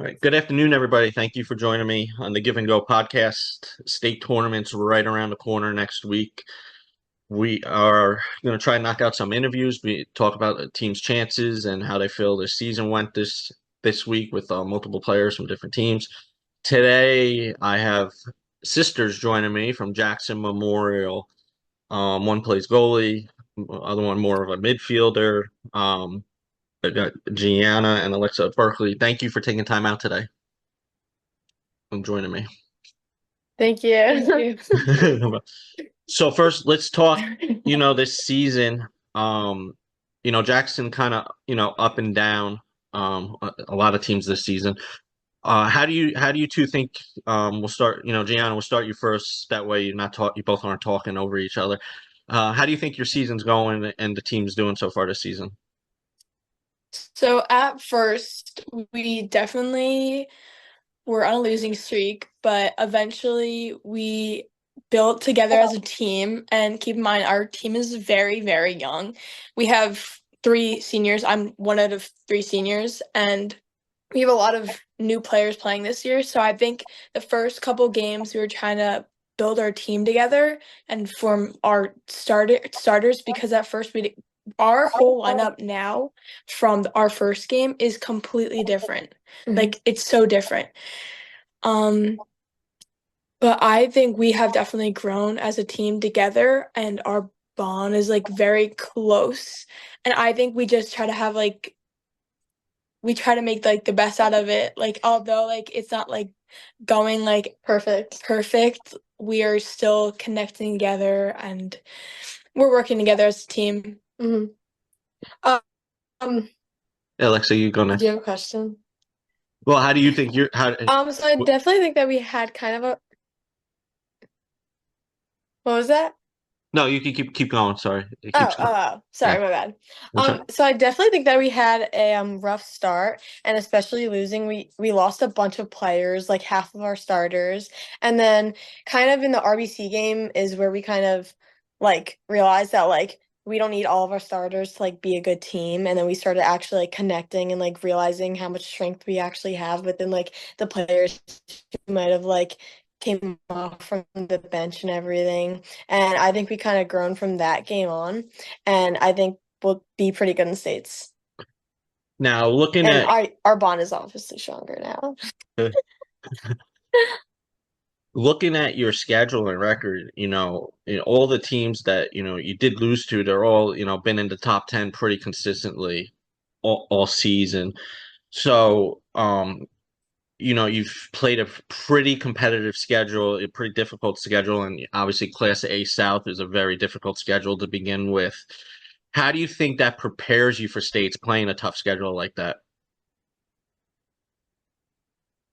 All right. Good afternoon, everybody. Thank you for joining me on the Give and Go podcast. State tournament's right around the corner next week. We are going to try and knock out some interviews. We talk about the team's chances and how they feel their season went this week with multiple players from different teams. Today, I have sisters joining me from Jackson Memorial. One plays goalie, other one more of a midfielder. I got Gianna and Alexa at Berkley. Thank you for taking time out today and joining me. Thank you. Thank So first, let's talk, this season. Um, Jackson kind of, up and down, a lot of teams this season. How do you two think we'll start, Gianna, we'll start you first. That way you both aren't talking over each other. How do you think your season's going and the team's doing so far this season? So at first, we definitely were on a losing streak, but eventually we built together as a team. And keep in mind, our team is very, very young. We have three seniors. I'm one out of three seniors, and we have a lot of new players playing this year. So I think the first couple games we were trying to build our team together and form our starters because at first our whole lineup now from our first game is completely different. Like it's so different. Um, but I think we have definitely grown as a team together and our bond is like very close. And I think we just try to have like we try to make like the best out of it. Like although like it's not like going like perfect, we are still connecting together and we're working together as a team. hmm Um, Alexa, you gonna? do you have a question? Well, how do you think you're? How? So I definitely think that we had kind of a, what was that? No, you can keep going. Sorry, it Oh, keeps oh, going. oh, Yeah, sorry, my bad. that's right. So I definitely think that we had a rough start, and especially losing, we lost a bunch of players, like half of our starters, and then kind of in the RBC game is where we kind of like realized that like we don't need all of our starters to like be a good team, and then we started actually like connecting and like realizing how much strength we actually have within like the players who might have like came off from the bench and everything. And I think we kind of grown from that game on. And I think we'll be pretty good in states. Now, looking And at our bond is obviously stronger now. looking at your schedule and record, all the teams that you did lose to, they're all been in the top 10 pretty consistently all season. So, you've played a pretty competitive schedule, a pretty difficult schedule, and obviously Class A South is a very difficult schedule to begin with. How do you think that prepares you for states playing a tough schedule like that?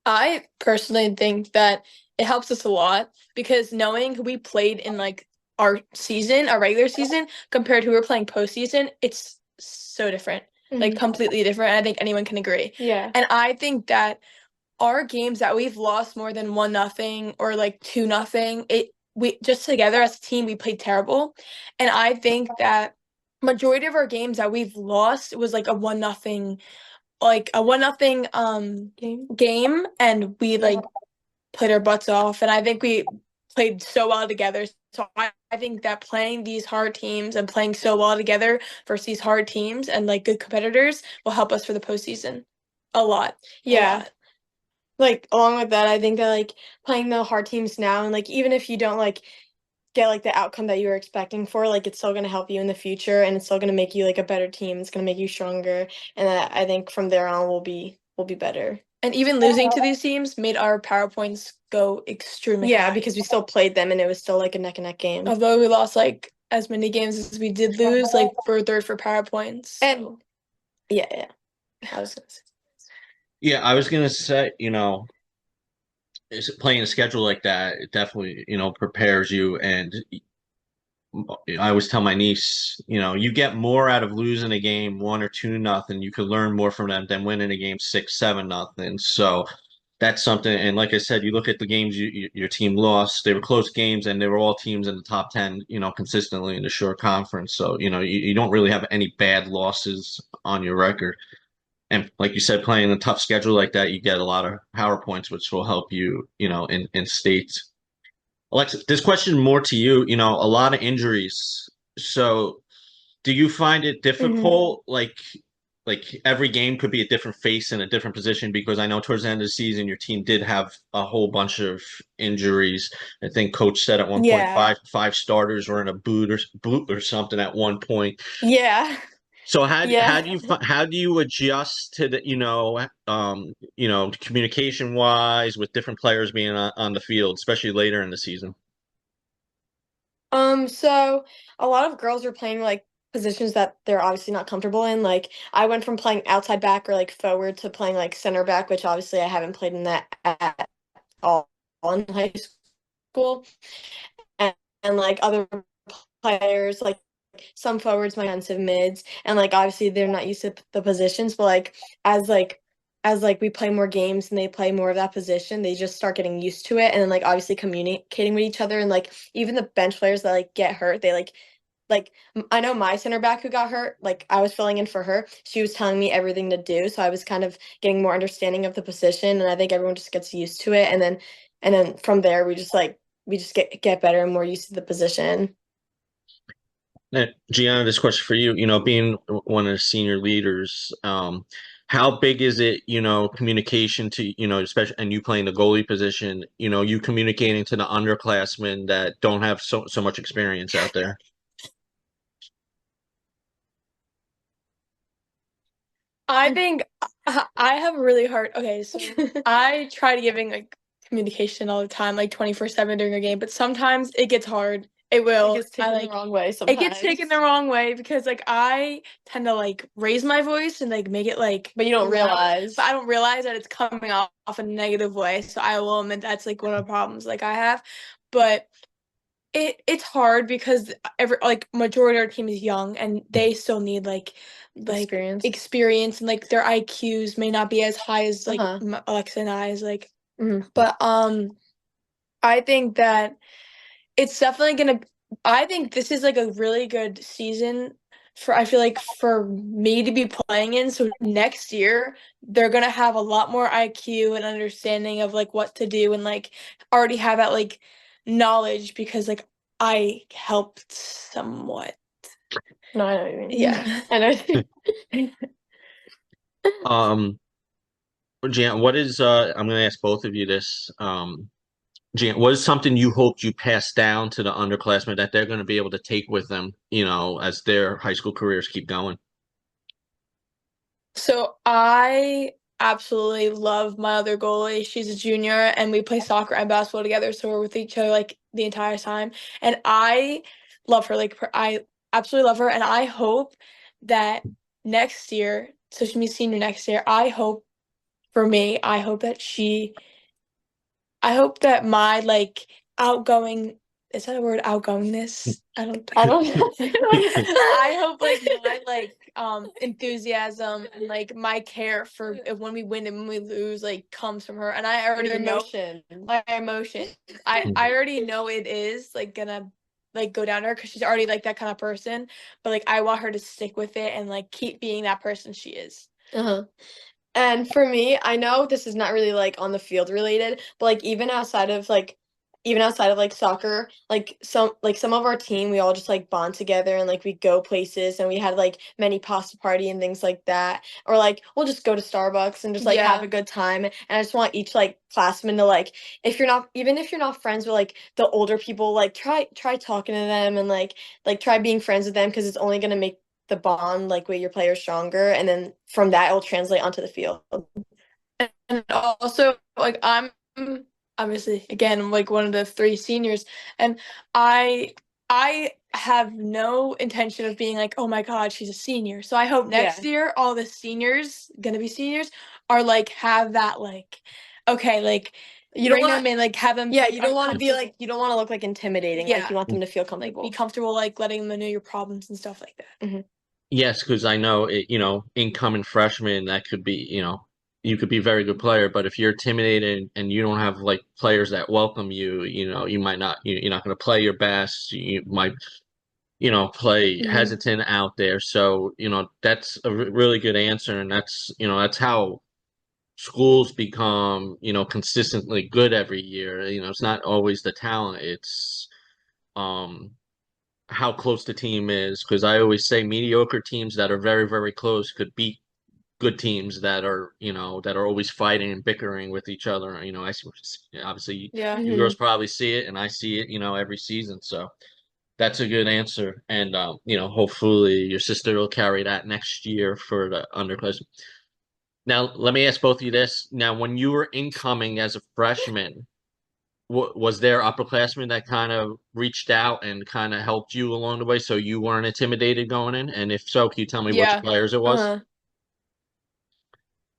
I personally think that it helps us a lot because knowing who we played in like our season, our regular season, compared to who we're playing postseason, it's so different, like completely different. I think anyone can agree. Yeah. And I think that our games that we've lost more than 1-0 or like 2-0, we just together as a team we played terrible. And I think that majority of our games that we've lost was like a 1-0 game and we like played our butts off and I think we played so well together. So I think that playing these hard teams and playing so well together versus these hard teams and like good competitors will help us for the postseason a lot. Yeah. Like along with that, I think that like playing the hard teams now and like even if you don't like get like the outcome that you were expecting for, like it's still gonna help you in the future and it's still gonna make you like a better team. It's gonna make you stronger. And I think from there on we'll be better. And even losing to these teams made our PowerPoints go extremely Yeah, high. because we still played them and it was still like a neck and neck game. Although we lost like as many games as we did lose, like we're third for PowerPoints. And yeah. I was gonna say. Yeah, I was gonna say, playing a schedule like that, it definitely, prepares you. And I always tell my niece, you get more out of losing a game 1 or 2-0. You could learn more from them than winning a game 6-7-0. So that's something. And like I said, you look at the games your team lost; they were close games, and they were all teams in the top 10, consistently in the short conference. So you don't really have any bad losses on your record. And like you said, playing a tough schedule like that, you get a lot of power points, which will help you, in states. Alexa, this question more to you, a lot of injuries. So do you find it Hmm. difficult? Like every game could be a different face in a different position because I know towards the end of the season your team did have a whole bunch of injuries. I think coach said at one point Yeah. five starters were in a boot or something at one point. Yeah. So Yeah. how do you adjust to the communication wise with different players being on the field, especially later in the season? So a lot of girls are playing like positions that they're obviously not comfortable in. Like I went from playing outside back or like forward to playing like center back, which obviously I haven't played in that at all in high school. And like other players, like some forwards, my defensive mids, and like obviously they're not used to the positions, but like as like as like we play more games and they play more of that position, they just start getting used to it and then like obviously communicating with each other and like even the bench players that like get hurt, they I know my center back who got hurt, like I was filling in for her. She was telling me everything to do, so I was kind of getting more understanding of the position and I think everyone just gets used to it and then from there we just get better and more used to the position. Gianna, this question for you, being one of the senior leaders, how big is it, communication to, especially, and you playing the goalie position, you communicating to the underclassmen that don't have so much experience out there? I think I have a really hard. Okay, so I try to giving like communication all the time, like 24/7 during a game, but sometimes it gets hard. It It will. gets I taken the like wrong way it gets taken the sometimes. wrong way because like I tend to like raise my voice and like make it like But you don't loud, but I realize. don't realize that it's coming off a negative way. So I will admit that's like one of the problems like I have. But it's hard because every like majority of our team is young and they still need like Experience. experience and like their IQs may not be as high as like Uh-huh. Alexa and I's like Hmm. but I think that it's definitely gonna I think this is like a really good season for I feel like for me to be playing in. So next year they're gonna have a lot more IQ and understanding of like what to do and like already have that like knowledge because like I helped somewhat. No, I know what you mean. Yeah. I know. What you Um, Gian, what is I'm going to ask both of you this. Gian, what is something you hoped you passed down to the underclassmen that they're going to be able to take with them, as their high school careers keep going? So I absolutely love my other goalie. She's a junior and we play soccer and basketball together, so we're with each other like the entire time. And I love her. Like I absolutely love her and I hope that next year, so she's be senior next year, I hope for me, I hope that my like outgoing is that a word outgoingness? I don't I don't know. I hope like my like enthusiasm and like my care for if when we win and when we lose like comes from her and I Your already know emotion. my emotion. I already know it is like gonna like go down to her because she's already like that kind of person. But like I want her to stick with it and like keep being that person she is. Uh-huh. And for me, I know this is not really like on the field related, but like even outside of like soccer, like some of our team, we all just like bond together and like we go places and we had like many pasta party and things like that. Or like we'll just go to Starbucks and just like have Yeah. a good time. And I just want each like classman to like if you're not friends with like the older people, like try talking to them and like try being friends with them because it's only gonna make the bond like with your players stronger and then from that it will translate onto the field. And also, like I'm obviously again like one of the three seniors, and I I have no intention of being like, oh my God, she's a senior. So I hope Yeah. next year all the seniors gonna be seniors are like have that like, okay, like You don't bring want them in, like have them yeah, like you are don't want to be comfortable. like you don't want to look like intimidating. Like Yeah, you want them to feel like be comfortable. comfortable, like letting them know your problems and stuff like that. Hmm. Yes, because I know incoming freshmen that could be, you could be a very good player, but if you're intimidated and you don't have like players that welcome you, you might not, you're not going to play your best. You might play Mhm. hesitant out there. So, that's a really good answer. And that's how schools become, consistently good every year. It's not always the talent, it's um how close the team is. Because I always say mediocre teams that are very, very close could beat good teams that are always fighting and bickering with each other. Obviously Yeah. you girls Mhm. probably see it, and I see it, every season. So that's a good answer. And hopefully your sister will carry that next year for the underclass. Now, let me ask both of you this. Now, when you were incoming as a freshman, was there upperclassmen that kind of reached out and kind of helped you along the way so you weren't intimidated going in? And if so, can you tell me which Yeah. players it was? Uh-huh.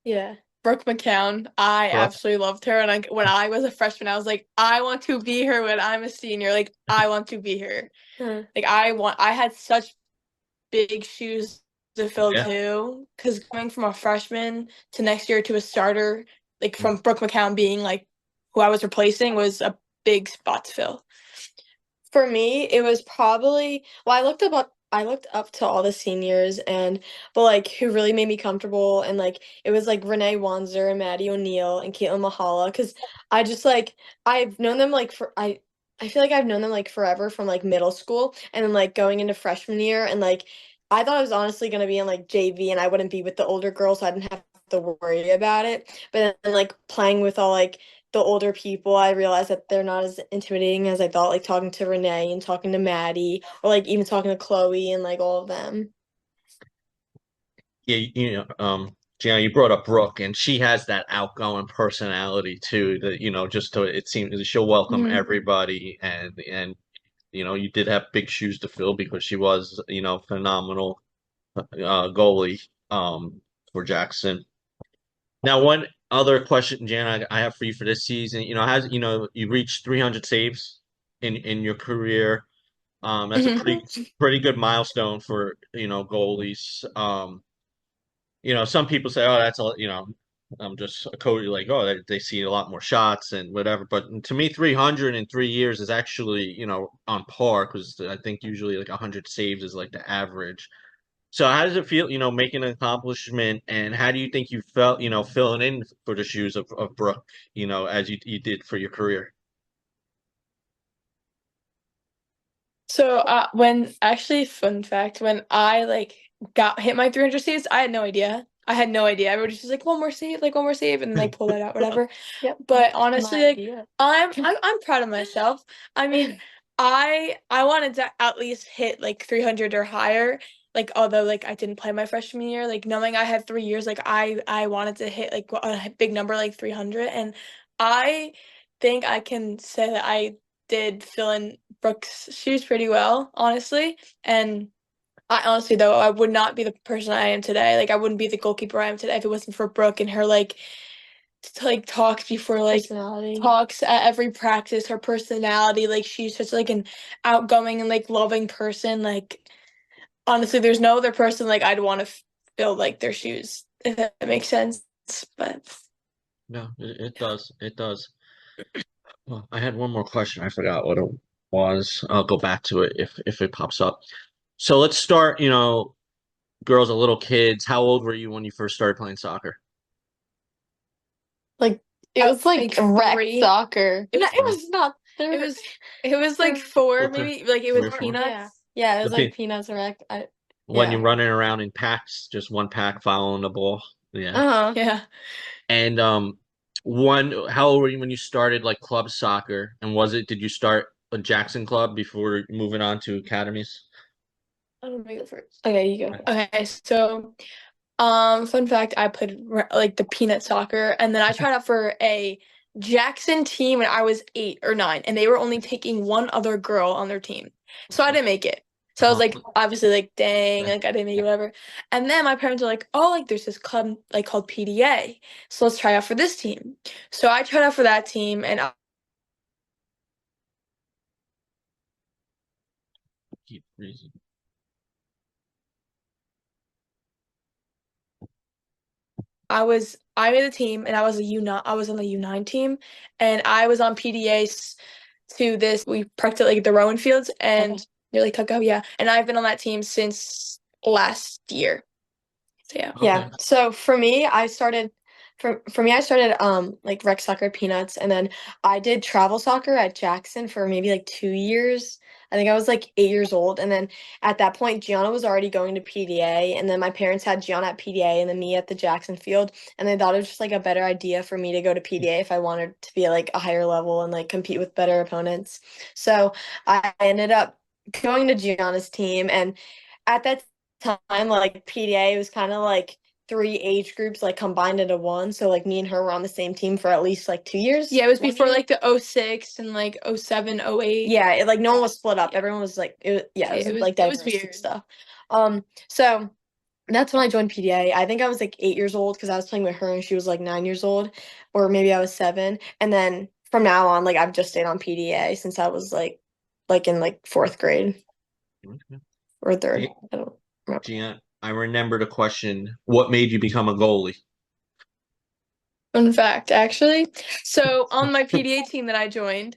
Yeah. Brooke McCown, I Brooke? absolutely loved her. And when I was a freshman, I was like, I want to be her when I'm a senior. Like, I want to be her. Uh-huh. Like, I had such big shoes to fill Yeah. too. Because going from a freshman to next year to a starter, like from Brooke McCown being like who I was replacing, was a big spot to fill. For me, it was probably I looked up to all the seniors but like who really made me comfortable and like it was like Renee Wanzer and Maddie O'Neill and Caitlin Mahala because I just like I've known them like I feel like I've known them like forever from like middle school and then like going into freshman year and like I thought I was honestly gonna be in like JV and I wouldn't be with the older girls so I didn't have to worry about it. But then like playing with all like the older people, I realized that they're not as intimidating as I thought, like talking to Renee and talking to Maddie, or like even talking to Chloe and like all of them. Yeah, Gianna, you brought up Brooke, and she has that outgoing personality too. That just to it seems she'll welcome Mhm. everybody, and you did have big shoes to fill because she was phenomenal goalie for Jackson. Now, one other question, Jan, I have for you for this season. Has you reached 300 saves in your career. That's a Mhm. pretty good milestone for goalies. Some people say, oh, that's I'm just a coach. Like, oh, they see a lot more shots and whatever. But to me, 300 in 3 years is actually on par because I think usually like 100 saves is like the average. So how does it feel, making an accomplishment, and how do you think you felt, filling in for the shoes of Brooke, as you did for your career? So when actually fun fact, when I like got hit my 300 saves, I had no idea. I had no idea. Everybody was just like one more save, like one more save, and then like pull that out, whatever. Yep. But honestly, My like idea. I'm proud of myself. I mean, I wanted to at least hit like 300 or higher. Like although like I didn't play my freshman year, like knowing I had 3 years, like I wanted to hit like a big number like 300, and I think I can say that I did fill in Brooke's shoes pretty well, honestly. And I honestly though I would not be the person I am today. Like I wouldn't be the goalkeeper I am today if it wasn't for Brooke and her like talks before like Personality. talks at every practice, her personality, like she's such like an outgoing and like loving person. Like honestly, there's no other person like I'd want to fill like their shoes, if that makes sense. But No, it does. It does. Well, I had one more question. I forgot what it was. I'll go back to it if it pops up. So let's start, girls are little kids. How old were you when you first started playing soccer? Like it was like rec three. soccer. It was It was not it there. was like four, Okay. maybe like it was Three or four. peanuts. Yeah. Yeah, it was like Okay. peanuts rec. When you're Yeah. running around in packs, just one pack following the ball. Yeah. Uh-huh. Yeah. And how old were you when you started like club soccer? And did you start a Jackson club before moving on to academies? Let me go first. Okay, you go. Okay, so fun fact, I played like the peanut soccer, and then I tried out for a Jackson team when I was 8 or 9, and they were only taking one other girl on their team, so I didn't make it. So I was Uh-huh. like, obviously, like, dang, Yeah. like I didn't make it, whatever. And then my parents were like, oh, like there's this club like called PDA, so let's try out for this team. So I tried out for that team, and Keep freezing. I made a team, and I was a U9. I was on the U9 team, and I was on PDA to this. We practiced like the Rowan Fields, and Okay. nearly Cutco, yeah. And I've been on that team since last year. So yeah. Yeah. Okay. So for me, I started like rec soccer peanuts, and then I did travel soccer at Jackson for maybe like 2 years. I think I was like 8 years old, and then at that point Gianna was already going to PDA, and then my parents had Gianna at PDA and then me at the Jackson field, and they thought it was just like a better idea for me to go to PDA if I wanted to be like a higher level and like compete with better opponents. So I ended up going to Gianna's team, and at that time, like PDA was kind of like three age groups like combined into one. So like me and her were on the same team for at least like 2 years. Yeah, it was 1 before year. like the 06 and like 07, 08. Yeah, like no one was split up. Everyone was like it was like it was diverse and weird. stuff. So that's when I joined PDA. I think I was like 8 years old because I was playing with her and she was like 9 years old, or maybe I was 7. And then from now on, like I've just stayed on PDA since I was like in like 4th grade Okay. or 3rd. Hey, I don't remember. Gia, I remembered a question. What made you become a goalie? Fun fact, actually. So on my PDA team that I joined,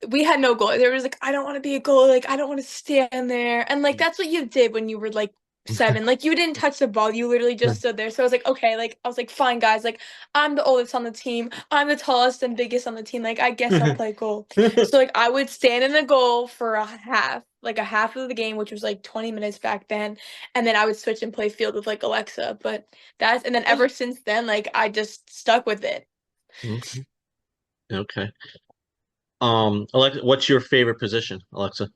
we had no goalie. They were just like, I don't want to be a goalie. Like, I don't want to stand there. And like, that's what you did when you were like 7. Like, you didn't touch the ball. You literally just stood there. So I was like, okay. Like, I was like, fine, guys. Like, I'm the oldest on the team. I'm the tallest and biggest on the team. Like, I guess I'll play goal. So like, I would stand in the goal for a half of the game, which was like 20 minutes back then. And then I would switch and play field with like Alexa. And then ever since then, like, I just stuck with it. Okay. Okay. Alexa, what's your favorite position, Alexa?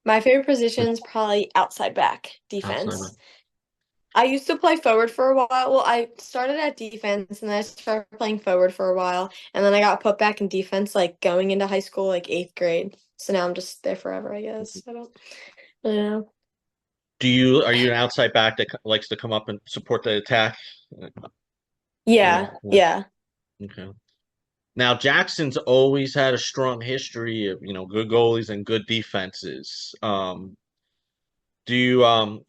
My favorite position is probably outside back Outside defense. I used to play forward for a while. Well, I started at defense and then I started playing forward for a while. And then I got put back in defense like going into high school, like 8th grade. So now I'm just there forever, I guess. I don't really know. Are you an outside back that likes to come up and support the attack? Yeah, yeah. Okay. Now Jackson's always had a strong history of, good goalies and good defenses. Do you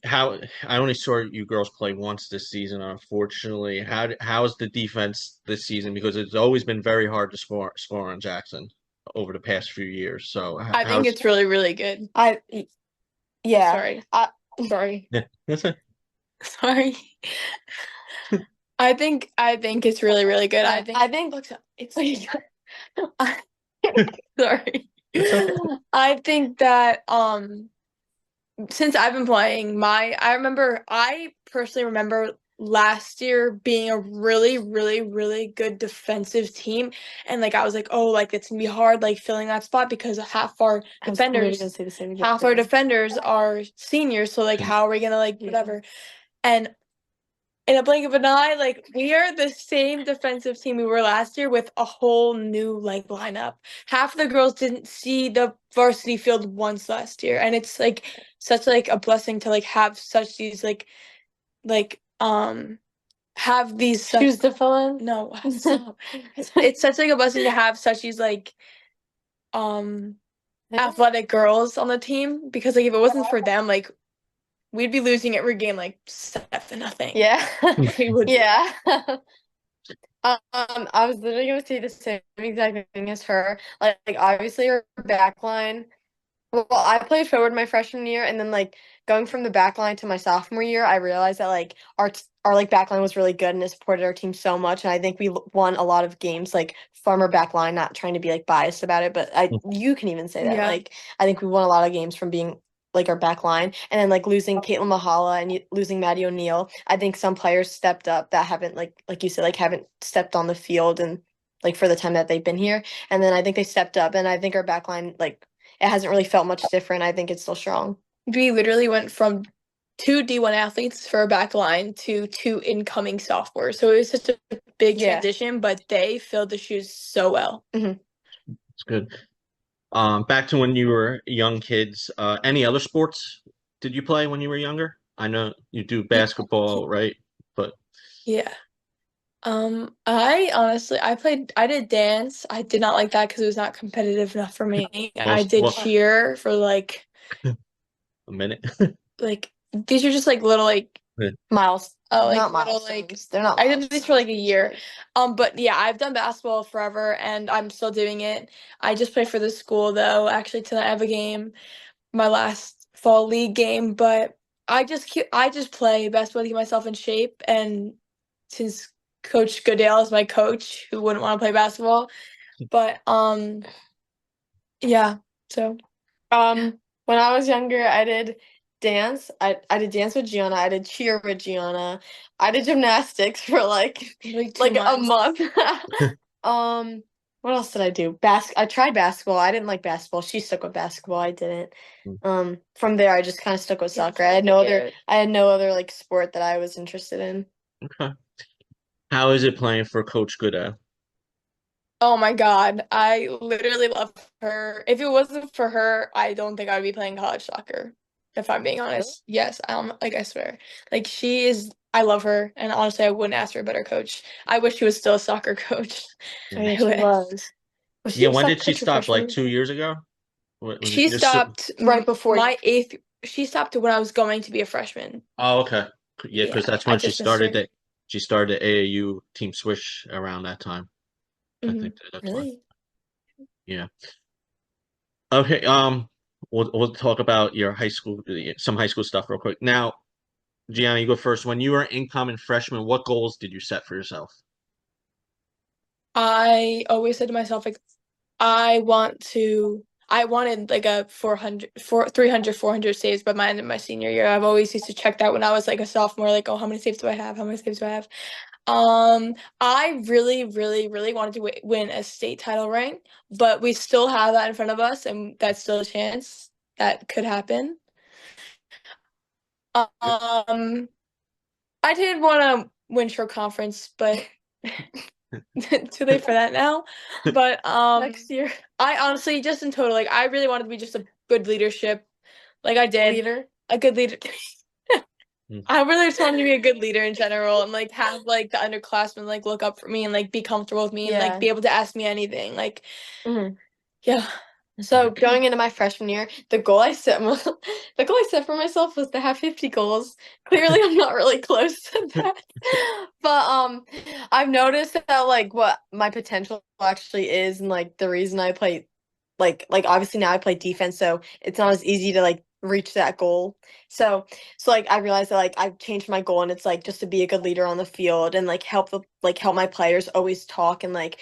how I only saw you girls play once this season, unfortunately. How's the defense this season? Because it's always been very hard to score on Jackson over the past few years. So I think it's really, really good. Yeah. Sorry. Sorry. yeah, that's it. Sorry. I think it's really, really good. I think it's like sorry. It's okay. I think that since I've been playing, I personally remember last year being a really, really, really good defensive team. And like I was like, oh, like it's gonna be hard like filling that spot because half our defenders are seniors. So like how are we gonna like whatever? And in a blink of an eye, like we are the same defensive team we were last year with a whole new like lineup. Half of the girls didn't see the varsity field once last year, and it's like such like a blessing to like have such these like have these Shoes to fill in? no stop. It's such like a blessing to have such these like athletic girls on the team because like if it wasn't for them like we'd be losing every game like 7-0. Yeah. We would. Yeah. I was literally gonna say the same exact thing as her. Like obviously her back line. Well, I played forward my freshman year, and then like going from the back line to my sophomore year, I realized that like our like back line was really good and it supported our team so much. And I think we won a lot of games like from our back line, not trying to be like biased about it, but you can even say that. Yeah. Like I think we won a lot of games from being like our back line, and then like losing Caitlin Mahala and losing Maddie O'Neill. I think some players stepped up that haven't like you said like haven't stepped on the field and like for the time that they've been here. And then I think they stepped up, and I think our back line like it hasn't really felt much different. I think it's still strong. We literally went from 2 D1 athletes for a back line to 2 incoming sophomores. So it was such a big transition, but they filled the shoes so well. Mm-hmm. It's good. Back to when you were young kids, any other sports did you play when you were younger? I know you do basketball, right? But yeah. I did dance. I did not like that because it was not competitive enough for me. I did cheer for like a minute. like these are just like little like miles. Oh, like not little milestones. like They're not. I did this for like a year. But yeah, I've done basketball forever and I'm still doing it. I just play for the school though. Actually tonight I have a game. my last fall league game, but I just play basketball to get myself in shape. And since Coach Goodale is my coach, who wouldn't want to play basketball? But yeah. So When I was younger, I did dance. I did dance with Gianna. I did cheer with Gianna. I did gymnastics for like like a month. What else did I do? I tried basketball. I didn't like basketball. She stuck with basketball. I didn't. From there I just kind of stuck with soccer. I had no other like sport that I was interested in. Okay. How is it playing for Coach Goodell? Oh my God, I literally love her. If it wasn't for her, I don't think I would be playing college soccer. If I'm being honest. Yes, like I swear. Like I love her, and honestly I wouldn't ask for a better coach. I wish she was still a soccer coach. Oh, yeah, I she wish. was. Was Yeah, she a when soccer did she coach your stop? freshman Like year? 2 years ago? Was it She your stopped Right before my eighth. She stopped when I was going to be a freshman. Oh, okay. Yeah, because Yeah, that's I when she just missed started her. that. She started AAU Team Swish around that time. I think that's why. Really? Yeah. Okay. We'll talk about your some high school stuff real quick. Now, Gianna, you go first. When you were incoming freshman, what goals did you set for yourself? I always said to myself, like, I wanted like a 300, 400 saves by my end of my senior year. I've always used to check that when I was like a sophomore, like, oh, how many saves do I have? How many saves do I have? I really, really, really wanted to win a state title ring, but we still have that in front of us, and that's still a chance that could happen. Yep. I did want to win short conference, but too late for that now. But Next year. I honestly just in total, like I really wanted to be just a good leadership. Like I did Leader. a good leader. Mm. I really just wanted to be a good leader in general and like have like the underclassmen like look up for me and like be comfortable with me and like be able to ask me anything. Like yeah. So going into my freshman year, the goal I set for myself was to have 50 goals. Clearly, I'm not really close to that. But I've noticed that like what my potential actually is, and like the reason I play, like obviously now I play defense, so it's not as easy to like reach that goal. So like I realized that like I've changed my goal, and it's like just to be a good leader on the field and like help my players always talk and like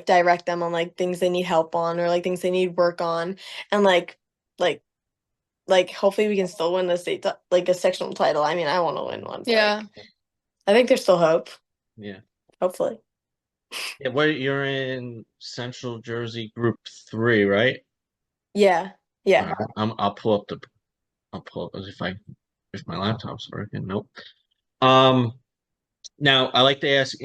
direct them on like things they need help on or like things they need work on, and like hopefully we can still win the like a sectional title. I mean, I want to win one. Yeah. I think there's still hope. Yeah. Hopefully. Yeah. Well, you're in Central Jersey Group 3, right? Yeah. All Yeah. right. I'll pull up if my laptop's working. Nope. Um. Now, I like to ask,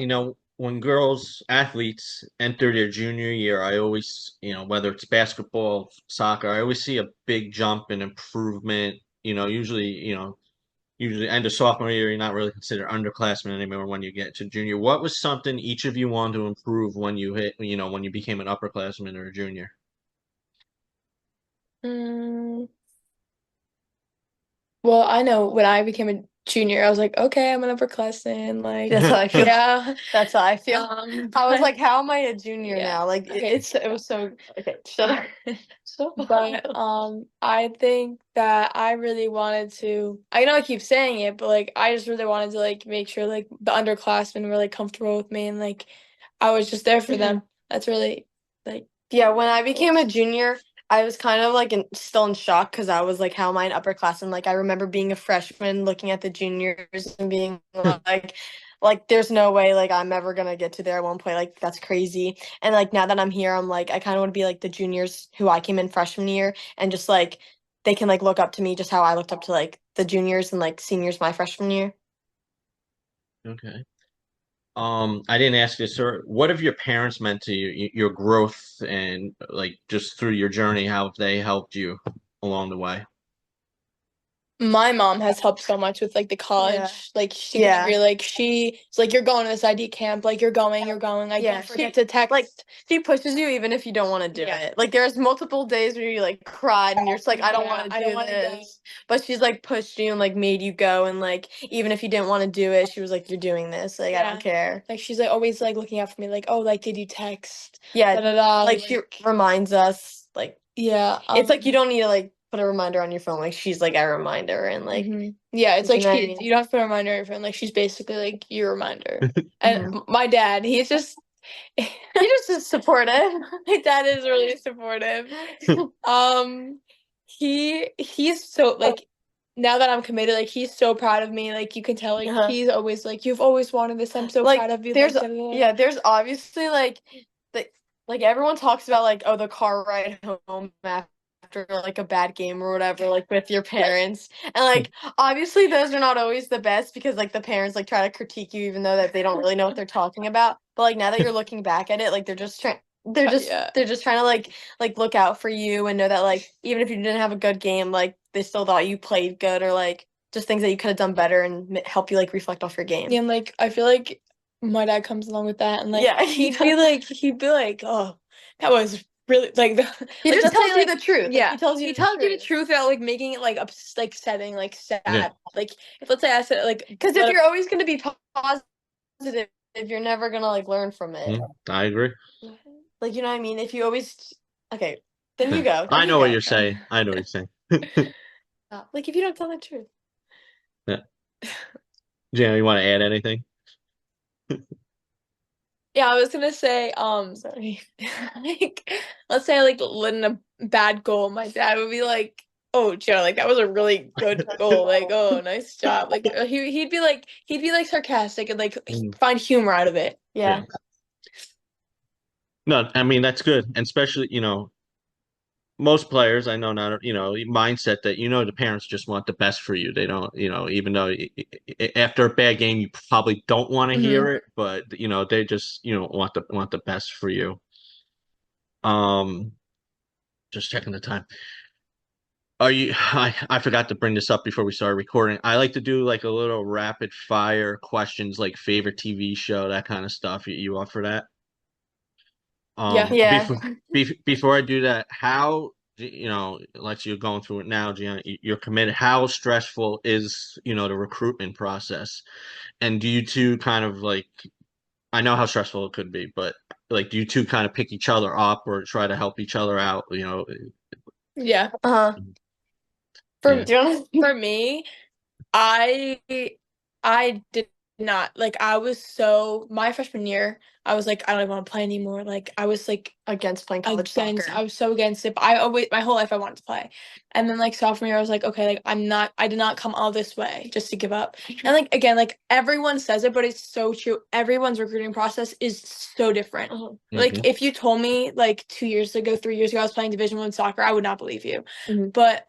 when girls athletes enter their junior year, I always, whether it's basketball, soccer, I always see a big jump in improvement. Usually end of sophomore year, you're not really considered underclassmen anymore when you get to junior. What was something each of you wanted to improve when you became an upperclassman or a junior? Mm, well, I know when I became a junior, I was like, okay, I'm an upperclassman. Like, That's how I feel. yeah. That's how I feel. I was But like, how am I a junior yeah. now? Like Okay. it was so okay. Shut up. Shut But up. I think that I really wanted to. I know I keep saying it, but like I just really wanted to like make sure like the underclassmen were like comfortable with me and like I was just there for them. That's really like Yeah, when I became a junior, I was kind of like still in shock because I was like, how am I an upperclassman? Like I remember being a freshman, looking at the juniors and being like there's no way like I'm ever gonna get to there at one point. Like that's crazy. And like now that I'm here, I'm like I kind of want to be like the juniors who I came in freshman year and just like they can like look up to me just how I looked up to like the juniors and like seniors my freshman year. Okay. I didn't ask this, sir. What have your parents meant to you, your growth, and like just through your journey? How have they helped you along the way? my mom has helped so much with like the Yeah. college. Like she Yeah. really like she's like you're going to this ID camp, like you're going. Like Yeah, don't forget to text. like she pushes you even if you don't want to do it. Like there's multiple days where you like cried and you're just like, I don't want to I do don't want to go. this. But she's like pushed you and like made you go, and like even if you didn't want to do it, she was like, you're doing this. Like I don't care. Like she's like always like looking out for me. Like oh like did you text? Yeah, Da da da. like she reminds us like Yeah. it's like you don't need to like put a reminder on your phone. Like she's like a reminder and like yeah, it's you like know what I mean? you don't have to put a reminder on your phone. Like she's basically like your reminder. And Mhm. my dad, he's just You're just supportive. my dad is really supportive. He's so like now that I'm committed, like he's so proud of me. Like you can tell, like he's always like, "You've always wanted this. I'm so Like proud of you." there's Like, da, da, da. yeah, there's obviously like the like everyone talks about like the car ride home after like a bad game or whatever, like with your parents. And like obviously those are not always the best because like the parents like try to critique you even though that they don't really know what they're talking about. But like now that you're looking back at it, like they're just trying to like look out for you and know that like even if you didn't have a good game, like they still thought you played good or like just things that you could have done better and help you like reflect off your game. Yeah, and like I feel like my dad comes along with that, and like Yeah, he'd be like, "Oh, that was really like the." He like, just let's say, tells you like, the truth. Yeah, Like, he tells you the truth without like making it like like setting like sad. Yeah. Like if let's say I said like because if you're always going to be positive, if you're never going to like learn from it. I agree. Like you know what I mean? If you always okay, then you go. I You know what go. you're saying. I know what you're saying. Like if you don't tell the truth. Yeah. Jan, you want to add anything? Yeah, I was gonna say, sorry. Like, let's say I like let in a bad goal, my dad would be like, "Oh, Joe, like that was a really good goal. Like, oh, nice job." Like he'd be like sarcastic and like find humor out of it. Yeah. No, I mean that's good, and especially most players I know now, mindset that the parents just want the best for you. They don't, even though after a bad game you probably don't want to hear it, but they just want the best for you. Um, just checking the time. Are you? I forgot to bring this up before we started recording. I like to do like a little rapid fire questions, like favorite TV show, that kind of stuff. You up for that? Yeah. Yeah. Before I do that, how like you're going through it now, Gianna, you're committed. How stressful is the recruitment process? And do you two kind of like? I know how stressful it could be, but like, do you two kind of pick each other up or try to help each other out? Yeah. Yeah. For me, I I did not like I was so my freshman year, I was like, I don't even want to play anymore. Like I was like Against playing college against soccer. I was so against it. But I always my whole life I wanted to play. And then like sophomore year I was like, okay, like I did not come all this way just to give up. And like again, like everyone says it, but it's so true. Everyone's recruiting process is so different. Like if you told me like 2 years ago, 3 years ago I was playing Division 1 soccer, I would not believe you. But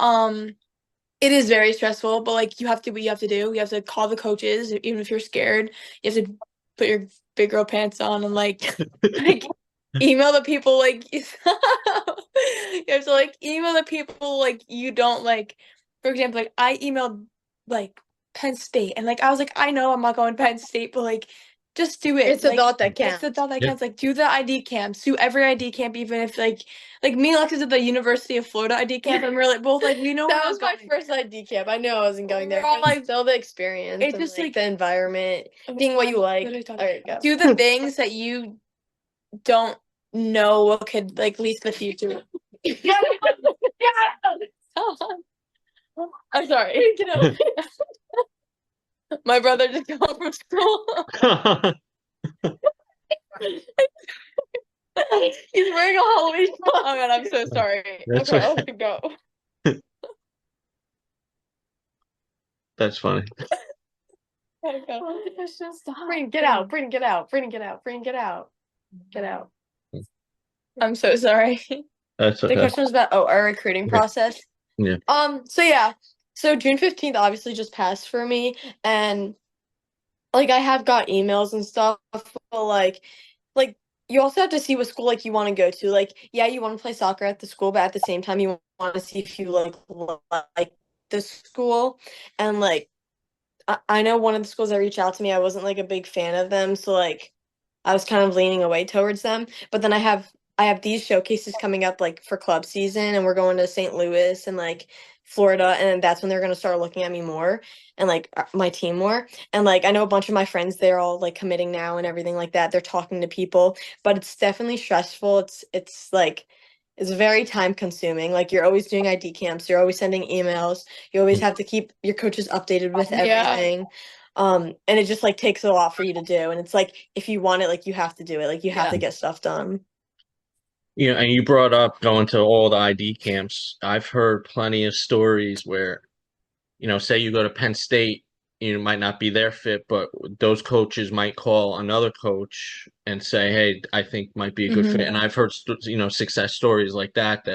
it is very stressful, but like you have to what you have to do. You have to call the coaches, even if you're scared. You have to put your big girl pants on and like email the people like you have to like email the people like you don't like. For example, like I emailed like Penn State and like I was like, I know I'm not going to Penn State, but like just do it. It's the like, thought that counts. It's the thought that Yeah. counts. Like do the ID camp, sue every ID camp, even if like me and Alexis at the University of Florida ID camp, and we're like both like we know That we're was not my going first there. ID camp. I knew I wasn't going there. We're all But like still the experience it's and just like the environment, being what you like. literally talking There you go. do the things that you don't know what could like lead to the future. I'm sorry. My brother just got home from school. He's wearing a Halloween. Oh god, I'm so sorry. That's Okay, right. I'll let it go. That's funny. Brayden, get out. Brayden, get out. Brayden, get out. Brayden, get out. Get out. I'm so sorry. That's The okay. question was about our recruiting process. Yeah. So yeah. So June 15th obviously just passed for me and like I have got emails and stuff, but like you also have to see what school like you want to go to. Like, yeah, you want to play soccer at the school, but at the same time you want to see if you like the school. And like I know one of the schools that reached out to me, I wasn't like a big fan of them, so like I was kind of leaning away towards them. But then I have these showcases coming up like for club season and we're going to St. Louis and like Florida and that's when they're going to start looking at me more and like my team more. And like I know a bunch of my friends they're all like committing now and everything like that. They're talking to people, but it's definitely stressful. It's like is very time consuming. Like you're always doing ID camps, you're always sending emails, you always have to keep your coaches updated with everything. And it just like takes a lot for you to do. And it's like if you want it, like you have to do it. Like you have to get stuff done. And you brought up going to all the ID camps. I've heard plenty of stories where, say you go to Penn State, you might not be their fit, but those coaches might call another coach and say, "Hey, I think might be a good fit." And I've heard, success stories like that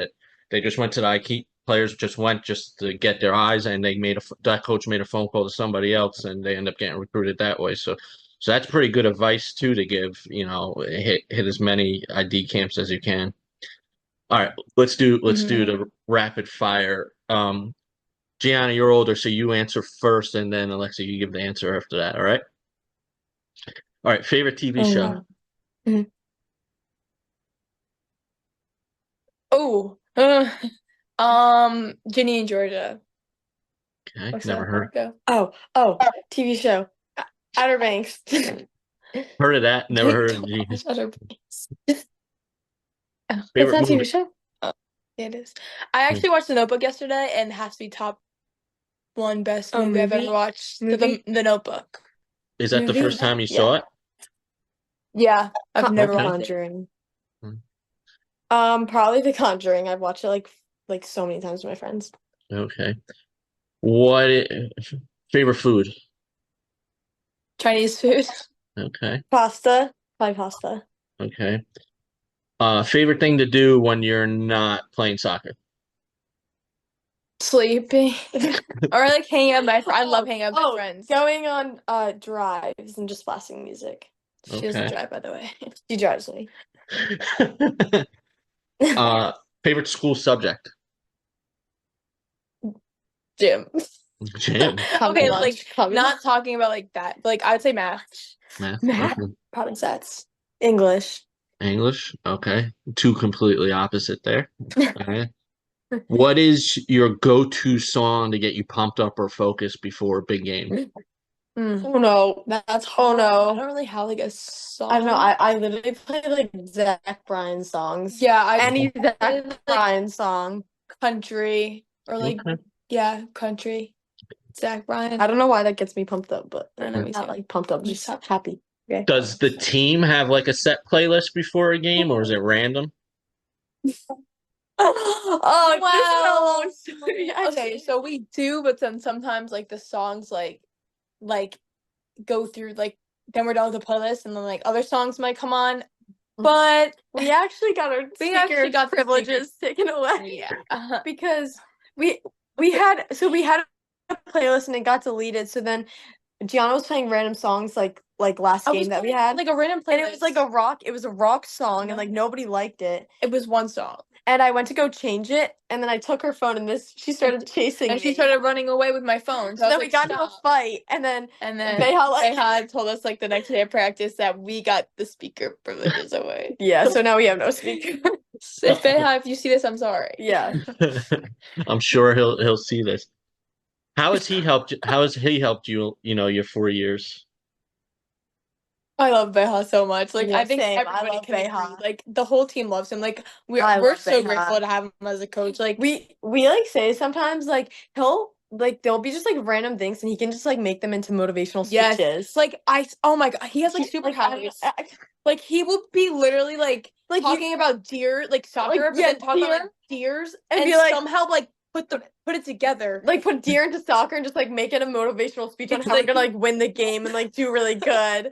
they just went to the ID players just went just to get their eyes, and that coach made a phone call to somebody else, and they end up getting recruited that way. So that's pretty good advice too to give. Hit as many ID camps as you can. All right, let's do the rapid fire. Gianna, you're older, so you answer first, and then Alexa, you give the answer after that. All right. All right. Favorite TV show? Oh, Ginny and Georgia. Okay, never heard. Oh, TV show, Outer Banks. Heard of that? Never heard of Outer Banks. Favorite It's not movie? TV show. Yeah, it is. I actually watched The Notebook yesterday, and it has to be top one best movie I've ever watched. The Notebook. Is that the first time you saw it? Yeah, I've never watched Conjuring. Probably The Conjuring. I've watched it like so many times with my friends. Okay. Favorite food? Chinese food. Okay. Pasta. Probably pasta. Okay. Favorite thing to do when you're not playing soccer? Sleeping. Or like hanging out with my friends. I love hanging out with my friends. Going on drives and just blasting music. She doesn't drive, by the way. She drives me. Favorite school subject? Gym. Gym. Okay, like not talking about like that. But, like I would say math. Math. Okay. Probably sets. English. English. Okay. Two completely opposite there. All right. What is your go-to song to get you pumped up or focused before a big game? Oh no, that's I don't really have like a song. I don't know. I literally play like Zach Bryan songs. Yeah, any Zach Bryan song. Country or like country. Zach Bryan. I don't know why that gets me pumped up, but I don't know. not like pumped up, just happy. Okay. Does the team have like a set playlist before a game, or is it random? Oh, wow. this is a long story. Okay, so we do, but then sometimes like the songs like go through like then we're done with the playlist, and then like other songs might come on. But we actually got our privileges taken away. Yeah, because we had a playlist and it got deleted. So then Gianna was playing random songs like last game that we had, like a random playlist, and it was like a rock. It was a rock song, and like nobody liked it. It was one song. And I went to go change it, and then I took her phone, and she started chasing me. And she started running away with my phone. So then we got into a fight, and then Beha told us like the next day of practice that we got the speaker privileges away. Yeah, so now we have no speaker. Beha, if you see this, I'm sorry. Yeah. I'm sure he'll see this. How has he helped you, your 4 years? I love Beha so much. Like Yeah, I think same. everybody can Beha. agree. Like the whole team loves him. Like we're so grateful to have him as a coach. Like we like say sometimes like there'll be just like random things and he can just like make them into motivational speeches. Yes. Like oh my god, he has like superpowers. Like he will be literally like talking about deer, like soccer, but then talking about like, deers and be like somehow like put it together. Like put deer into soccer and just like make it a motivational speech on how we're gonna like win the game and like do really good.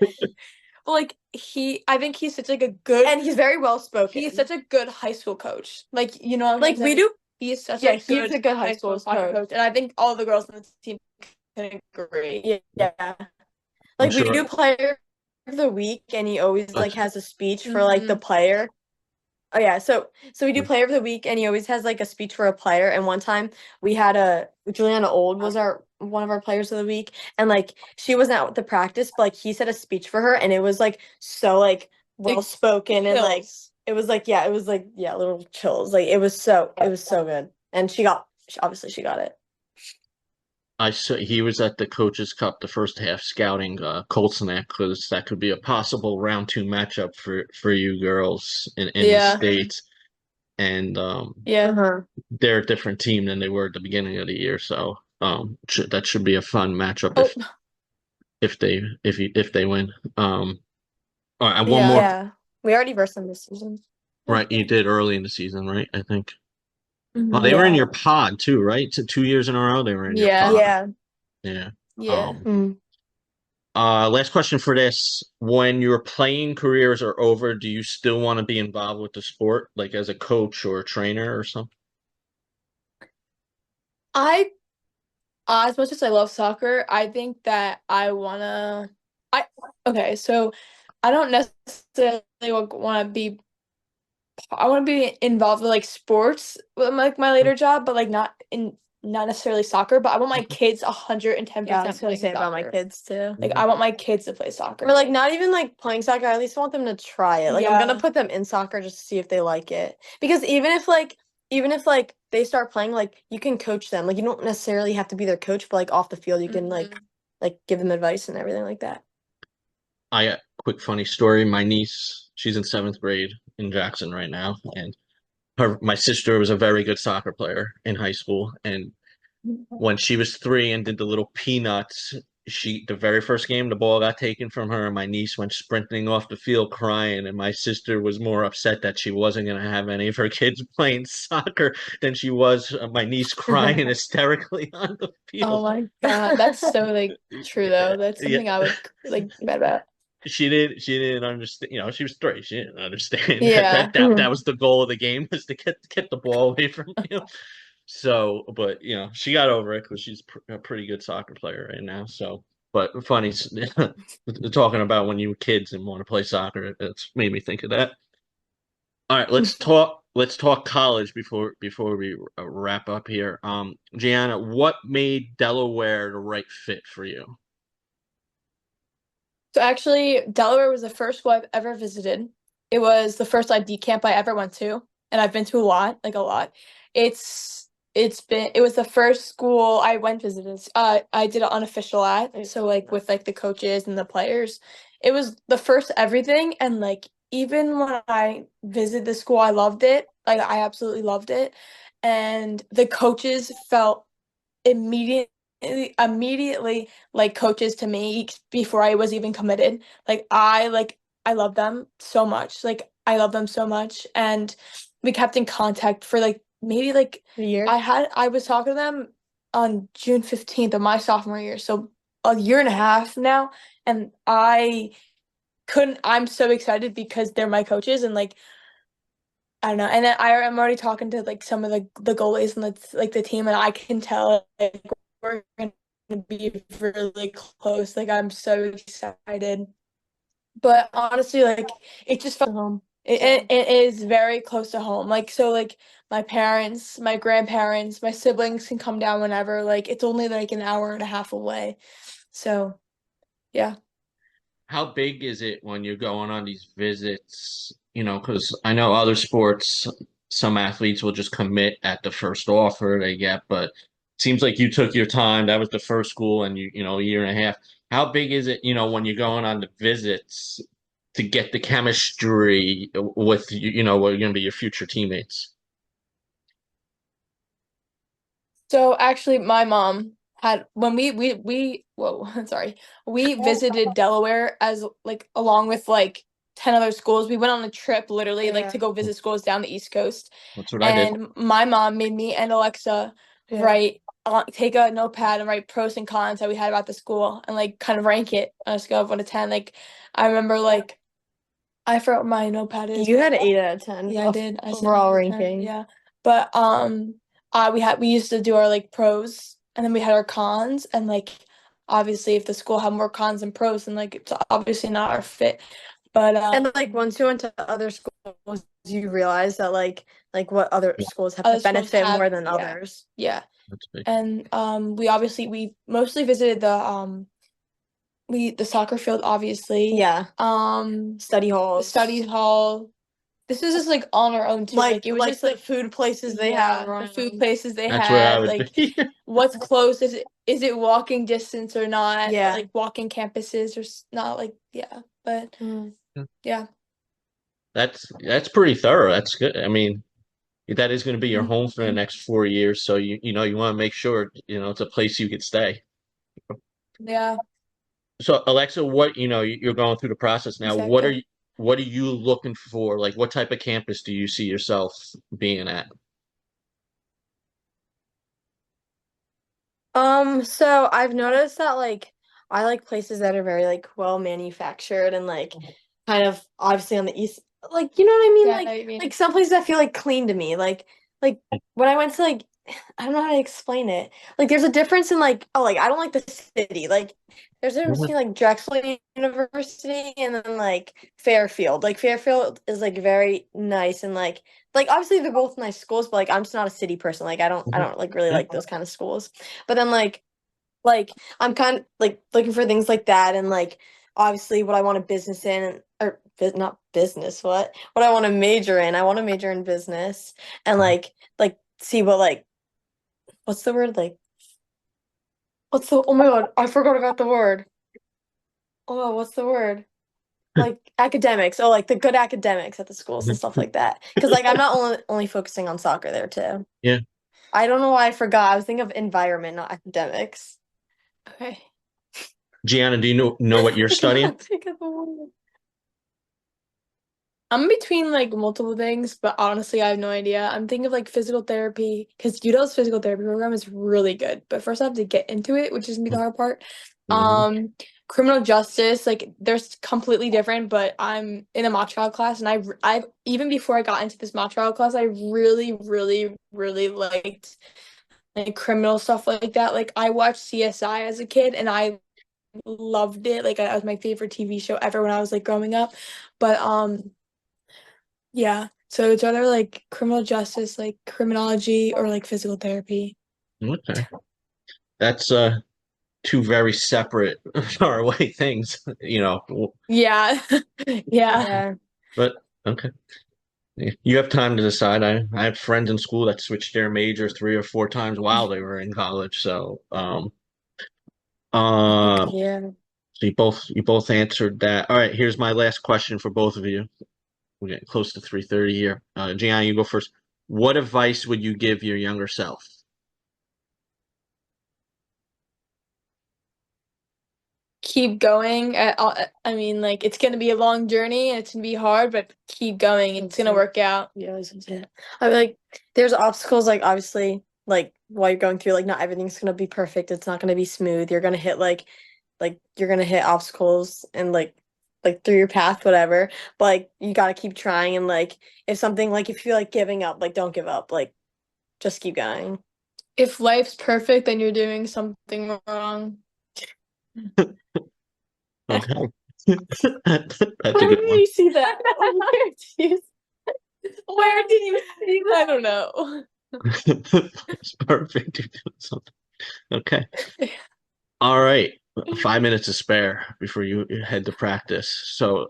Like I think he's such like a good, and he's very well spoken. He's such a good high school coach. Like like we do. He's such he's a good high school coach, and I think all the girls on the team can agree. Yeah, like we do player of the week, and he always like has a speech for like the player. Oh yeah, so we do player of the week, and he always has like a speech for a player. And one time we had Juliana Old was one of our players of the week, and like she wasn't at the practice, but like he said a speech for her, and it was like so like well spoken and like it was like little chills. Like it was so good, and she got it. I saw he was at the Coaches Cup the first half scouting Colts-Neck because that could be a possible round 2 matchup for you girls in the States. and Yeah. Uh-huh. they're a different team than they were at the beginning of the year. So that should be a fun matchup Oh, if they win. All right, and one yeah. more. Yeah. We already versed them this season. Right, you did early in the season, right? I think. Oh, Mhm. they were in Yeah. your pod too, right? 2 years in a row, they were in your Yeah. pod. Yeah. Yeah. Yeah. Mm. Last question for this. When your playing careers are over, do you still want to be involved with the sport, like as a coach or a trainer or something? I as much as I love soccer, I think that I wanna I okay, so I don't necessarily want to be I want to be involved with like sports with my later job, but like not necessarily soccer, but I want my kids Yeah, I 110% was gonna playing say about my soccer. kids too. Like I want my kids to play soccer. Or like not even like playing soccer, I at least want them to try it. Like I'm gonna Yeah. put them in soccer just to see if they like it. Because even if they start playing, like you can coach them. Like you don't necessarily have to be their coach, but like off the field you can like give them advice and everything like that. Quick funny story. My niece, she's in seventh grade in Jackson right now, and my sister was a very good soccer player in high school, and when she was 3 and did the little peanuts, the very first game the ball got taken from her, and my niece went sprinting off the field crying, and my sister was more upset that she wasn't going to have any of her kids playing soccer than she was my niece crying hysterically on the Oh field. my God, that's so like true Yeah, though. That's yeah. something I would like be mad about. She didn't understand, she was 3. She didn't understand that Yeah. that was the goal of the game, was to get the ball away from you. So, but she got over it because she's a pretty good soccer player right now. So, but funny talking about when you were kids and want to play soccer, it's made me think of that. All right, let's talk college before we wrap up here. Gianna, what made Delaware the right fit for you? So actually, Delaware was the first school I've ever visited. It was the first ID camp I ever went to, and I've been to a lot, like a lot. It was the first school I went visited. I did an unofficial at, so like with like the coaches and the players. It was the first everything, and like even when I visited the school, I loved it. Like I absolutely loved it, and the coaches felt immediately like coaches to me before I was even committed. I love them so much. Like I love them so much, and we kept in contact for like maybe like A year. I was talking to them on June 15th of my sophomore year, so a year and a half now, and I'm so excited because they're my coaches, and like I don't know. And then I'm already talking to like some of the goalies and the team, and I can tell like we're gonna be really close. Like I'm so excited. But honestly, like it just felt home. It is very close to home. Like so, like my parents, my grandparents, my siblings can come down whenever. Like it's only like an hour and a half away. So yeah. How big is it when you're going on these visits? Because I know other sports, some athletes will just commit at the first offer they get, but it seems like you took your time. That was the first school, and a year and a half. How big is it, when you're going on the visits to get the chemistry with, what are going to be your future teammates? So actually, my mom had when we whoa, sorry, we visited Delaware as like along with like 10 other schools. We went on a trip literally like to Yeah. go visit schools down the East Coast, That's what I did. and my mom made me and Alexa Yeah. take a notepad and write pros and cons that we had about the school and like kind of rank it on a scale of 1 to 10. Like I remember like I forgot what my notepad is. You had an 8 out of 10. Yeah, I did. I said Overall 8 out of 10, ranking. yeah. But we used to do our like pros and then we had our cons and like obviously if the school had more cons than pros then like it's obviously not our fit. But And like once you went to other schools, you realize that like what other Yeah, schools have other to schools benefit have more than yeah, others. yeah. that's big. And we mostly visited the soccer field obviously. Yeah. Study The halls. study hall. This was just like on our own too. Like it was just the like food places they yeah, have. the food places they That's where I had, would like be. what's close, is it walking distance or not? Yeah. Like walking campuses or not like yeah, but Mm. yeah. That's pretty thorough. That's good. I mean, that is going to be your home for the next 4 years. So you want to make sure it's a place you could stay. Yeah, So Alexa, what you're going through the process now. exactly. What are you looking for? Like, what type of campus do you see yourself being at? So I've noticed that like I like places that are very like well manufactured and like kind of obviously on the east, like you know what I mean? Yeah, I know what you mean. Like some places that feel like clean to me. Like when I went to like I don't know how to explain it. Like there's a difference in like oh like I don't like the city. Like there's a difference Mhm. between like Drexel University and then like Fairfield. Like Fairfield is like very nice and like obviously they're both nice schools, but like I'm just not a city person. Like I Mhm. don't like really Yeah. like those kind of schools. But then like I'm kind of like looking for things like that and like obviously what I want to business in or not business what I want to major in. I want to major in business and like see what like what's the word like what's the oh my god I forgot about the word. Oh, what's the word? Like academics. Oh, like the good academics at the schools and stuff like that. Because like I'm not only focusing on soccer there too. Yeah. I don't know why I forgot. I was thinking of environment, not academics. Okay. Gianna, do you know what you're I studying? cannot think of the word. I'm between like multiple things, but honestly, I have no idea. I'm thinking of like physical therapy because UW's physical therapy program is really good. But first, I have to get into it, which is gonna be the hard part. Mhm. Criminal justice, like they're completely different. But I'm in a mock trial class, and I've even before I got into this mock trial class, I really, really, really liked like criminal stuff like that. Like I watched CSI as a kid, and I loved it. Like that was my favorite TV show ever when I was like growing up. But yeah. So it's either like criminal justice, like criminology, or like physical therapy. Okay. That's two very separate, far away things. Yeah. Yeah. Yeah. But okay. Yeah. You have time to decide. I have friends in school that switched their major 3 or 4 times while they were in college. So uh Yeah. so you both answered that. All right, here's my last question for both of you. We're getting close to 3:30 here. Gianna, you go first. What advice would you give your younger self? Keep going. I mean, like it's gonna be a long journey and it's gonna be hard, but keep going. It's gonna work out. Yeah, that's it. I mean, like, there's obstacles, like, obviously, like, while you're going through, like, not everything's gonna be perfect. It's not gonna be smooth. You're gonna hit, you're gonna hit obstacles and, like, through your path, whatever. But, like, you gotta keep trying. And, like, if something, like, if you're, like, giving up, like, don't give up. Like, just keep going. If life's perfect, then you're doing something wrong. Okay. That's a Where good did one. you see that? Where did you see I that? don't know. It's perfect. You're doing something. Okay. All right. 5 minutes to spare before you head to practice. So,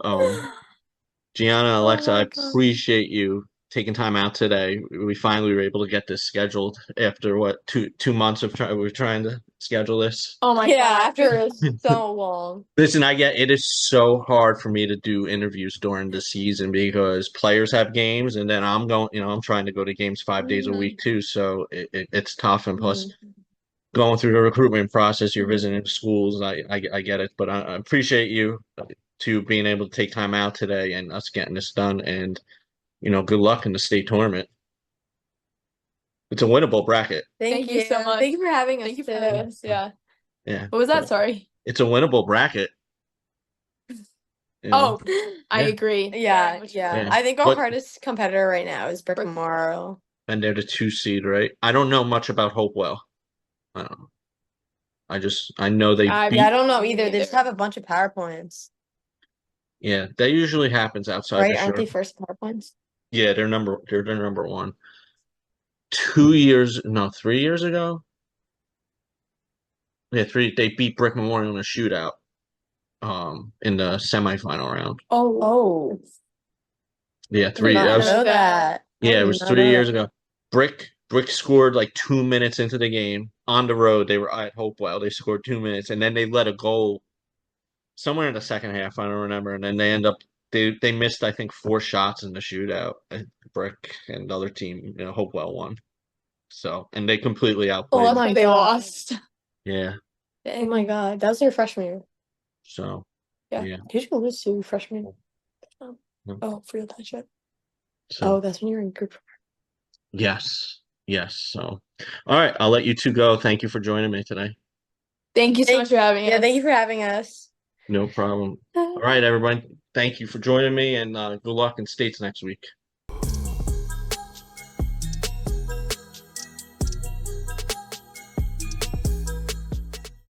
Gianna, Oh Alexa, I my God. appreciate you taking time out today. We finally were able to get this scheduled after what, two months of we're trying to schedule this. Oh my Yeah, God. after so long. Listen, I get it is so hard for me to do interviews during the season because players have games, and then I'm trying to go to games 5 days a week Mhm. too. So it's tough, and plus Mhm. going through the recruitment process, you're Mhm. visiting schools. I get it, but I appreciate you to being able to take time out today and us getting this done. And good luck in the state tournament. It's a winnable bracket. Thank Thank you so you. much. Thank you for having us Thank you for too. having us. Yeah. Yeah, What was that? but Sorry. it's a winnable bracket. You know, Oh, I yeah, agree. Yeah, Much yeah. yeah. better. I think our But hardest competitor right now is Brick Brooke- Morrow. and they're the 2 seed, right? I don't know much about Hopewell. I don't know. I know they Yeah, I beat. don't know Me either. They just neither. have a bunch of PowerPoints, Yeah, that usually happens outside the right? Aren't show. they first PowerPoints? Yeah, they're number one. 2 years, no, 3 years ago. Yeah, they beat Brick Memorial in a shootout, in the semifinal round. Oh, Oh, Yeah, I did three. That not was know that. I yeah, it did was not three know years that. ago. Brick scored like 2 minutes into the game on the road. They were at Hopewell. They scored 2 minutes, and then they let a goal somewhere in the second half. I don't remember, and then they end up they missed, I think, 4 shots in the shootout. Brick and the other team, Hopewell won. So, and they completely Well, outplayed that's them. why they lost. Yeah. Oh my God, that was their freshman year. So, Yeah. yeah. Who'd you lose to freshman year? Oh, forgot that shit. So, Oh, that's when you were in group. yes. Yes. So, all right. I'll let you two go. Thank you for joining me today. Thank you so much for having Yeah, us. thank you for having us. No problem. All right, everyone. Thank you for joining me, and good luck in states next week.